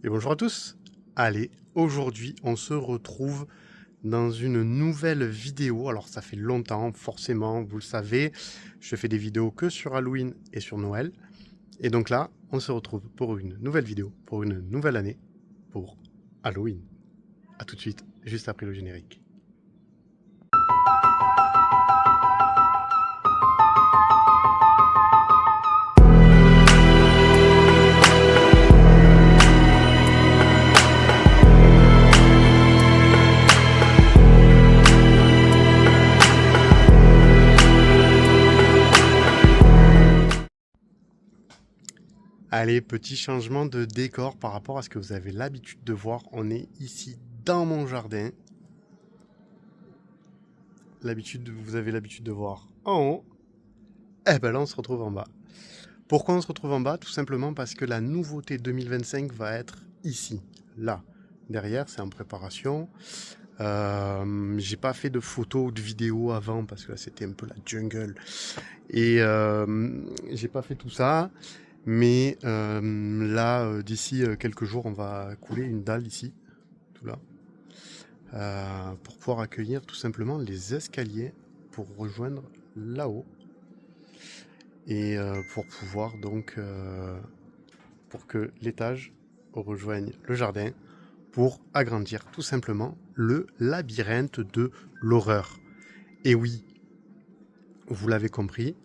Et bonjour à tous. Allez, aujourd'hui on se retrouve dans une nouvelle vidéo. Alors ça fait longtemps, forcément, vous le savez, je fais des vidéos que sur Halloween et sur Noël. Et donc là, on se retrouve pour une nouvelle vidéo, pour une nouvelle année, pour Halloween. A tout de suite, juste après le générique. Allez, petit changement de décor par rapport à ce que vous avez l'habitude de voir. On est ici dans mon jardin. Vous avez l'habitude de voir en haut. Eh ben là, on se retrouve en bas. Pourquoi on se retrouve en bas? Tout simplement parce que la nouveauté 2025 va être ici, là. Derrière, c'est en préparation. J'ai pas fait de photos ou de vidéos avant parce que là, c'était un peu la jungle. Et j'ai pas fait tout ça. Mais là, d'ici quelques jours, on va couler une dalle ici, tout là, pour pouvoir accueillir tout simplement les escaliers pour rejoindre là-haut. Et pour pouvoir donc, pour que l'étage rejoigne le jardin, pour agrandir tout simplement le labyrinthe de l'horreur. Et oui, vous l'avez compris,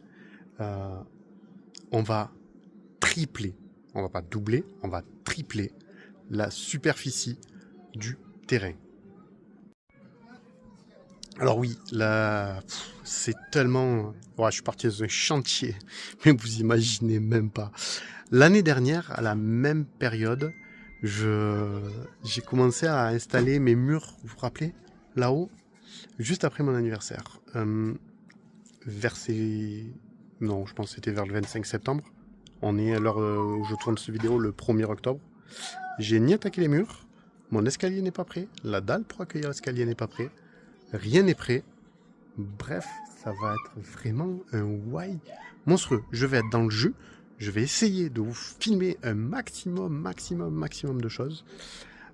on va tripler, on va pas doubler, on va tripler la superficie du terrain. Alors oui, là, c'est tellement... Ouais, je suis parti dans un chantier, mais vous imaginez même pas. L'année dernière, à la même période, j'ai commencé à installer mes murs, vous vous rappelez, là-haut, juste après mon anniversaire. Non, je pense que c'était vers le 25 septembre. On est à l'heure où je tourne cette vidéo le 1er octobre. J'ai ni attaqué les murs, mon escalier n'est pas prêt, la dalle pour accueillir l'escalier n'est pas prêt, rien n'est prêt. Bref, ça va être vraiment un why monstrueux. Je vais être dans le jeu, je vais essayer de vous filmer un maximum de choses.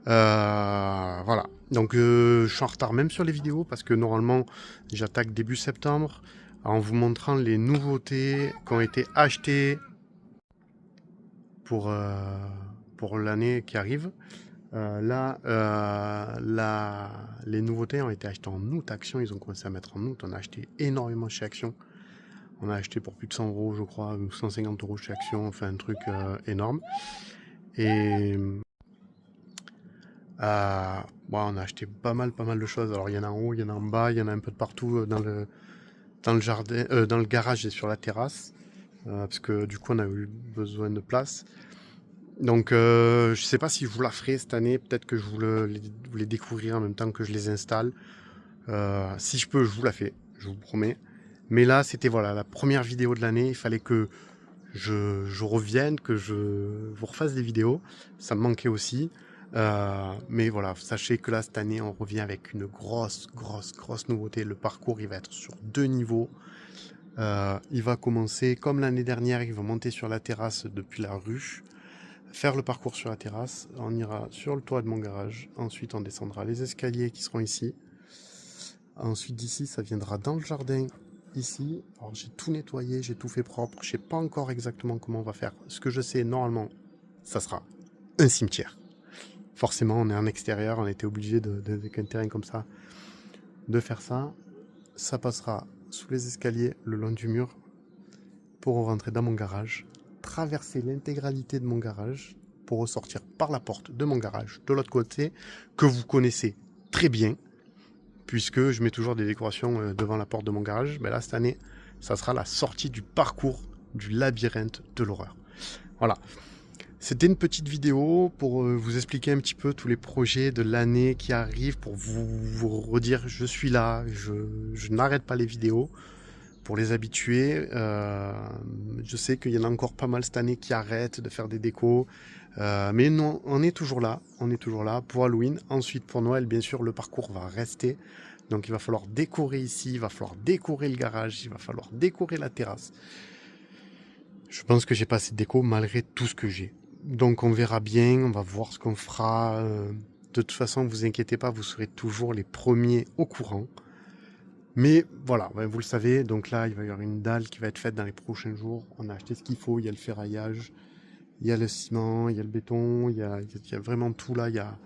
Voilà, donc je suis en retard même sur les vidéos parce que normalement j'attaque début septembre en vous montrant les nouveautés qui ont été achetées pour l'année qui arrive. Les nouveautés ont été achetées en août. Action, ils ont commencé à mettre en août. On a acheté énormément chez Action. On a acheté pour plus de 100 euros, je crois, ou 150 euros chez Action. Enfin, un truc énorme. Et bon, on a acheté pas mal de choses. Alors, il y en a en haut, il y en a en bas, il y en a un peu de partout dans le jardin, dans le garage et sur la terrasse. Parce que du coup, on a eu besoin de place. Donc, je sais pas si je vous la ferai cette année. Peut-être que je vous les découvrir en même temps que je les installe. Si je peux, je vous la fais. Je vous promets. Mais là, c'était voilà la première vidéo de l'année. Il fallait que je revienne, que je vous refasse des vidéos. Ça me manquait aussi. Mais voilà, sachez que là, cette année, on revient avec une grosse nouveauté. Le parcours, il va être sur 2 niveaux. Il va commencer comme l'année dernière. Il va monter sur la terrasse depuis la ruche. Faire le parcours sur la terrasse, on ira sur le toit de mon garage, ensuite on descendra les escaliers qui seront ici, ensuite d'ici ça viendra dans le jardin, ici, alors j'ai tout nettoyé, j'ai tout fait propre, je sais pas encore exactement comment on va faire, ce que je sais normalement, ça sera un cimetière. Forcément on est en extérieur, on était obligé avec un terrain comme ça, de faire ça, ça passera sous les escaliers, le long du mur, pour rentrer dans mon garage, traverser l'intégralité de mon garage pour ressortir par la porte de mon garage de l'autre côté que vous connaissez très bien puisque je mets toujours des décorations devant la porte de mon garage. Mais là cette année ça sera la sortie du parcours du labyrinthe de l'horreur. Voilà, c'était une petite vidéo pour vous expliquer un petit peu tous les projets de l'année qui arrivent, pour vous redire je suis là, je n'arrête pas les vidéos. Pour les habitués, je sais qu'il y en a encore pas mal cette année qui arrêtent de faire des décos. Mais non, on est toujours là pour Halloween. Ensuite, pour Noël, bien sûr, le parcours va rester. Donc, il va falloir décorer ici, il va falloir décorer le garage, il va falloir décorer la terrasse. Je pense que j'ai pas assez de déco malgré tout ce que j'ai. Donc on verra bien, on va voir ce qu'on fera. De toute façon, vous inquiétez pas, vous serez toujours les premiers au courant. Mais voilà, ouais, vous le savez, donc là, il va y avoir une dalle qui va être faite dans les prochains jours. On a acheté ce qu'il faut, il y a le ferraillage, il y a le ciment, il y a le béton, il y a vraiment tout là, il y a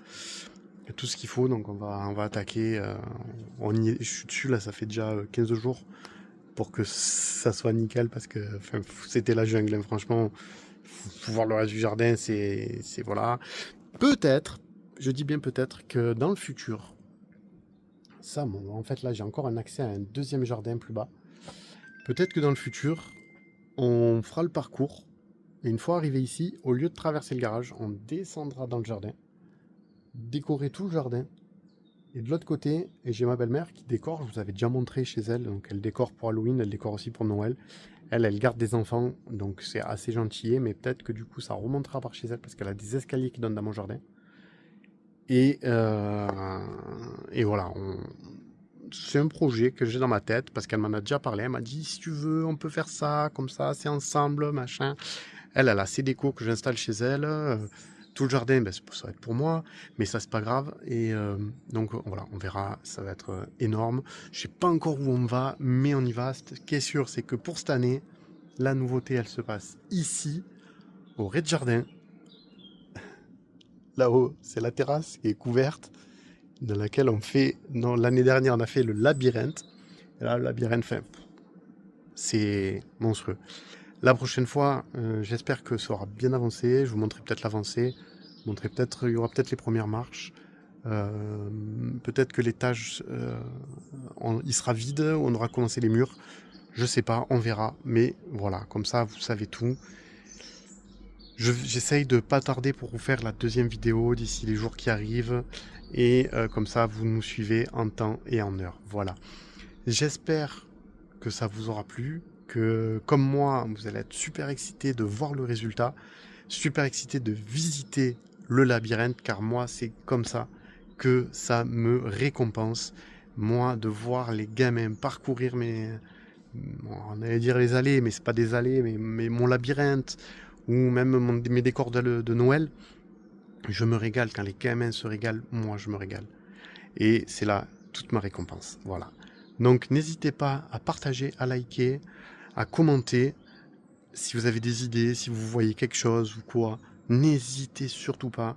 tout ce qu'il faut. Donc on va attaquer. Je suis dessus là, ça fait déjà 15 jours pour que ça soit nickel parce que c'était la jungle, hein, franchement. Faut voir le reste du jardin, c'est voilà. Peut-être, je dis bien peut-être que dans le futur, ça, bon, en fait là j'ai encore un accès à un deuxième jardin plus bas. Peut-être que dans le futur, on fera le parcours. Et une fois arrivé ici, au lieu de traverser le garage, on descendra dans le jardin, décorer tout le jardin. Et de l'autre côté, et j'ai ma belle-mère qui décore, je vous avais déjà montré chez elle, donc elle décore pour Halloween, elle décore aussi pour Noël. Elle garde des enfants, donc c'est assez gentil, mais peut-être que du coup ça remontera par chez elle parce qu'elle a des escaliers qui donnent dans mon jardin. Et, voilà, c'est un projet que j'ai dans ma tête parce qu'elle m'en a déjà parlé. Elle m'a dit si tu veux, on peut faire ça, comme ça, c'est ensemble, machin. Elle a ses décos que j'installe chez elle. Tout le jardin, ben, ça va être pour moi, mais ça c'est pas grave. Et donc voilà, on verra, ça va être énorme. Je sais pas encore où on va, mais on y va. Ce qui est sûr, c'est que pour cette année, la nouveauté, elle se passe ici, au rez-de-jardin. Là-haut, c'est la terrasse qui est couverte, dans laquelle on fait. Non, l'année dernière, on a fait le labyrinthe. Et là, le labyrinthe, c'est monstrueux. La prochaine fois, j'espère que ça aura bien avancé. Je vous montrerai peut-être l'avancée. Il y aura peut-être les premières marches. Peut-être que l'étage, il sera vide. On aura commencé les murs. Je sais pas, on verra. Mais voilà, comme ça, vous savez tout. J'essaye de pas tarder pour vous faire la deuxième vidéo d'ici les jours qui arrivent. Et comme ça, vous nous suivez en temps et en heure. Voilà. J'espère que ça vous aura plu, que comme moi, vous allez être super excité de voir le résultat, super excité de visiter le labyrinthe, car moi, c'est comme ça que ça me récompense. Moi, de voir les gamins parcourir on allait dire les allées, mais c'est pas des allées, mais mon labyrinthe, ou même mes décors de Noël, je me régale. Quand les gamins se régalent, moi, je me régale. Et c'est là toute ma récompense. Voilà. Donc n'hésitez pas à partager, à liker, à commenter. Si vous avez des idées, si vous voyez quelque chose ou quoi, n'hésitez surtout pas.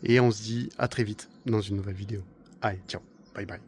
Et on se dit à très vite dans une nouvelle vidéo. Allez, ciao, bye bye.